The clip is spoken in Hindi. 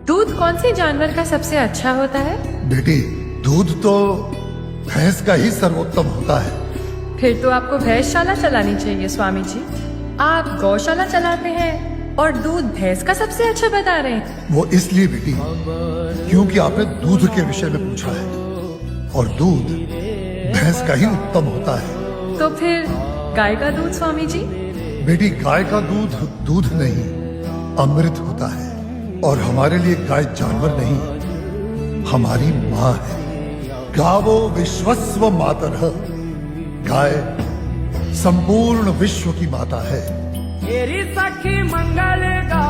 दूध कौन से जानवर का सबसे अच्छा होता है? बेटी, दूध तो भैंस का ही सर्वोत्तम होता है। फिर तो आपको भैंसशाला चलानी चाहिए स्वामी जी। आप गौशाला चलाते हैं और दूध भैंस का सबसे अच्छा बता रहे हैं। वो इसलिए बेटी क्योंकि आपने दूध के विषय में पूछा है, और दूध भैंस का ही उत्तम होता है। तो फिर गाय का दूध स्वामी जी? बेटी, गाय का दूध दूध नहीं, अमृत होता है। और हमारे लिए गाय जानवर नहीं, हमारी माँ है। गावो विश्वस्व मातरः, गाय संपूर्ण विश्व की माता है। मेरी सखी मंगल गा